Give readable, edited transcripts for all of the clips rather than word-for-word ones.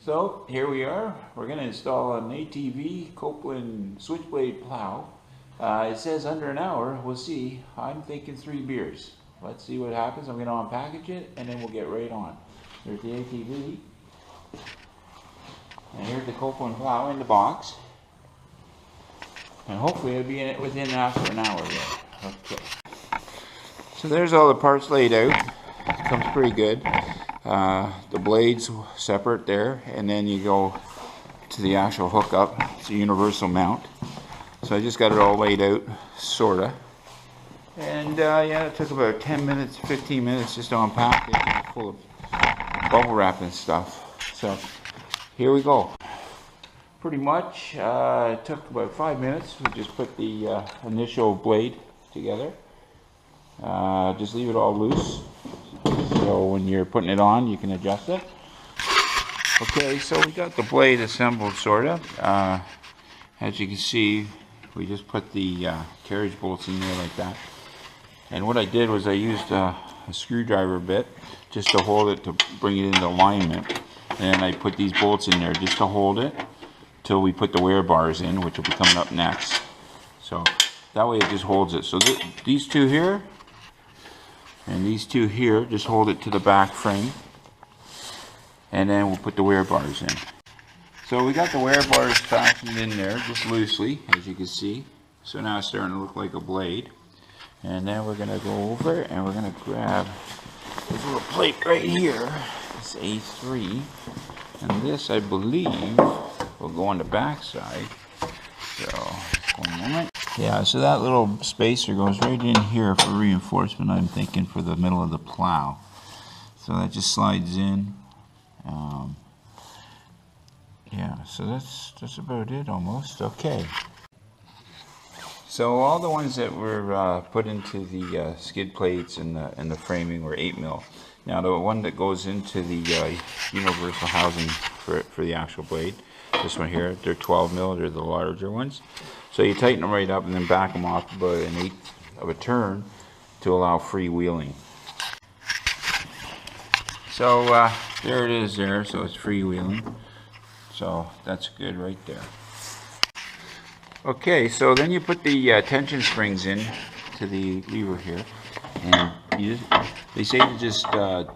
So here we are. We're going to install an ATV Kolpin switchblade plow. It says under an hour. We'll see. I'm thinking 3 beers. Let's see what happens. I'm going to unpackage it and then we'll get right on. There's the ATV. And here's the Kolpin plow in the box. And hopefully it'll be in it within after an hour yet. Okay. So there's all the parts laid out. It comes pretty good. The blades separate there, and then you go to the actual hookup. It's a universal mount. So I just got it all laid out, sorta. And yeah, it took about 10 minutes, 15 minutes just to unpack it. It's full of bubble wrap and stuff. So here we go. Pretty much, it took about 5 minutes. We just put the initial blade together. Just leave it all loose. So when you're putting it on, you can adjust it. Okay, so we got the blade assembled, sort of. As you can see, we just put the carriage bolts in there like that. And what I did was I used a screwdriver bit just to hold it, to bring it into alignment. And I put these bolts in there just to hold it till we put the wear bars in, which will be coming up next. So that way it just holds it. So these two here and these two here just hold it to the back frame, and then we'll put the wear bars in. So we got the wear bars fastened in there just loosely, as you can see. So now it's starting to look like a blade. And then we're going to go over and we're going to grab this little plate right here. It's A3, and this, I believe, will go on the back side. So just 1 moment. Yeah, so that little spacer goes right in here for reinforcement, I'm thinking, for the middle of the plow. So that just slides in. Yeah, so that's about it almost. Okay. So all the ones that were put into the skid plates and the framing were 8mm. Now the one that goes into the universal housing for the actual blade, this one here, they're 12mm, they're the larger ones. So you tighten them right up and then back them off about 1/8 of a turn to allow free wheeling. So there it is there, so it's freewheeling. So that's good right there. Okay, so then you put the tension springs in to the lever here, and they say to just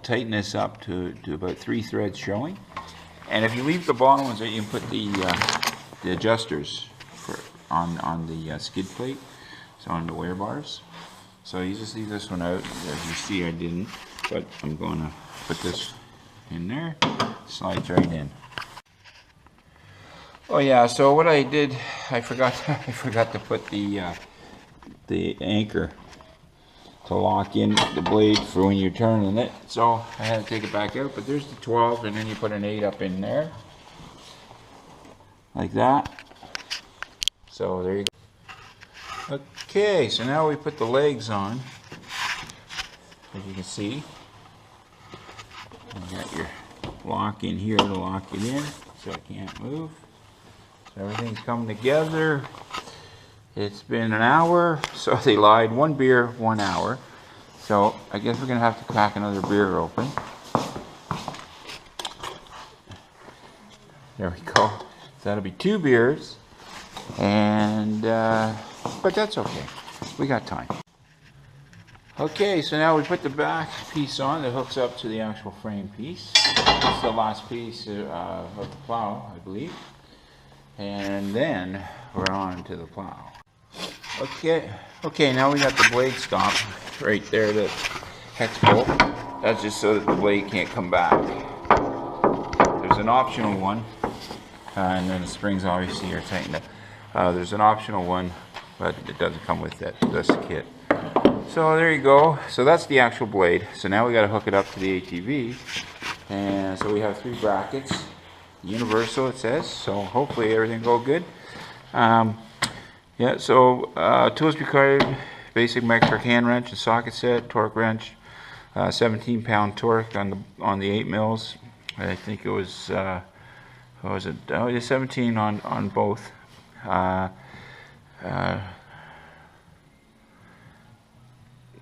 tighten this up to about 3 threads showing. And if you leave the bottom ones, you can put the adjusters on the skid plate, so on the wear bars. So you just leave this one out. As you see, I didn't, but I'm going to put this in there. Slides right in. Oh yeah, so what I did, I forgot to put the anchor to lock in the blade for when you're turning it. So I had to take it back out, but there's the 12, and then you put an 8 up in there, like that. So there you go. Okay, so now we put the legs on, as you can see. You got your lock in here to lock it in, so it can't move. So everything's coming together. It's been an hour, so they lied. 1 beer, 1 hour. So I guess we're gonna have to crack another beer open. There we go. So that'll be 2 beers. And but that's okay, we got time. Okay, so now we put the back piece on that hooks up to the actual frame piece. It's the last piece of the plow, I believe. And then we're on to the plow. Okay, now we got the blade stop right there, the hex bolt. That's just so that the blade can't come back. There's an optional one, and then the springs obviously are tightened up. There's an optional one, but it doesn't come with this kit. So there you go. So that's the actual blade. So now we got to hook it up to the ATV, and so we have 3 brackets, universal it says. So hopefully everything will go good. Yeah. So tools required: basic metric hand wrench, a socket set, torque wrench, 17-pound torque on the 8mm. I think it was what was it? Oh, it's 17 on both.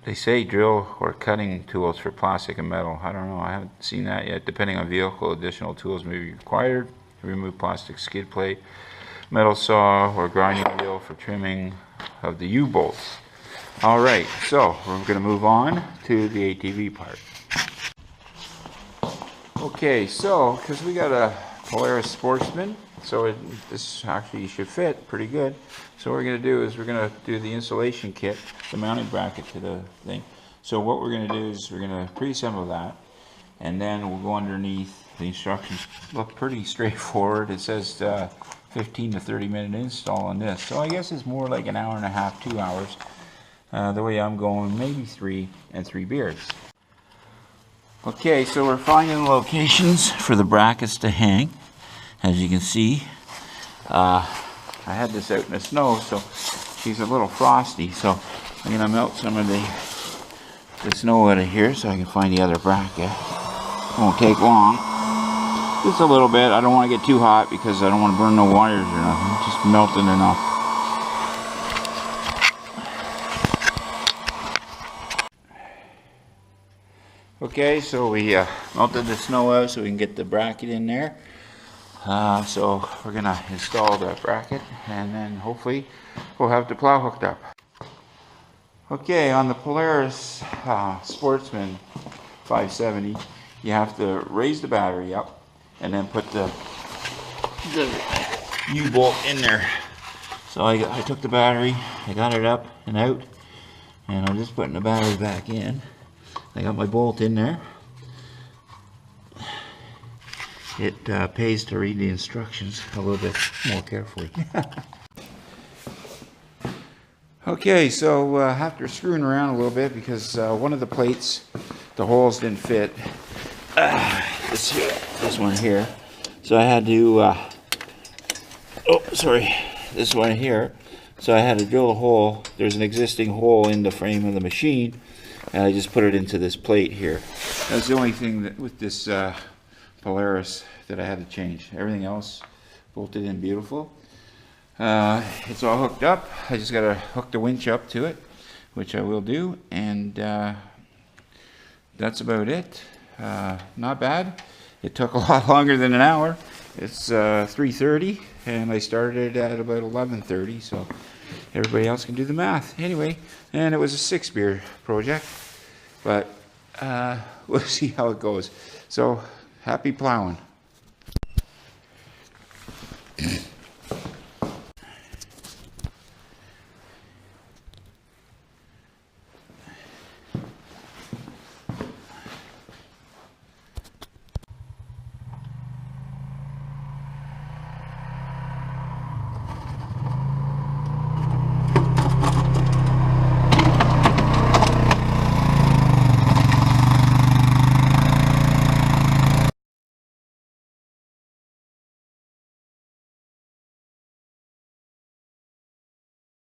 they say drill or cutting tools for plastic and metal. I don't know, I haven't seen that yet. Depending on vehicle, additional tools may be required to remove plastic skid plate, metal saw, or grinding wheel for trimming of the U-bolts. Alright, so we're going to move on to the ATV part. Okay, so because we got a Polaris Sportsman, so this actually should fit pretty good. So what we're going to do is we're going to do the insulation kit, the mounting bracket to the thing. So what we're going to do is we're going to pre-assemble that, and then we'll go underneath. The instructions look pretty straightforward. It says 15 to 30 minute install on this. So I guess it's more like an hour and a half, 2 hours. The way I'm going, maybe 3 and 3 beers. Okay, so we're finding locations for the brackets to hang. As you can see, I had this out in the snow, so she's a little frosty. So I'm going to melt some of the snow out of here so I can find the other bracket. Won't take long. Just a little bit. I don't want to get too hot because I don't want to burn no wires or nothing. Just melting enough. Okay, so we melted the snow out so we can get the bracket in there. So we're going to install the bracket and then hopefully we'll have the plow hooked up. Okay, on the Polaris Sportsman 570, you have to raise the battery up and then put the U-bolt in there. So I took the battery, I got it up and out, and I'm just putting the battery back in. I got my bolt in there. It pays to read the instructions a little bit more carefully. Okay, so after screwing around a little bit because one of the plates, the holes didn't fit. This one here. So I had to, this one here. So I had to drill a hole. There's an existing hole in the frame of the machine. And I just put it into this plate here. That's the only thing that with this Polaris that I had to change. Everything else bolted in beautiful. It's all hooked up. I just got to hook the winch up to it, which I will do. And that's about it. Not bad. It took a lot longer than an hour. It's 3:30 and I started at about 11:30, so everybody else can do the math. Anyway, and it was a 6 beer project, but we'll see how it goes. So happy plowing.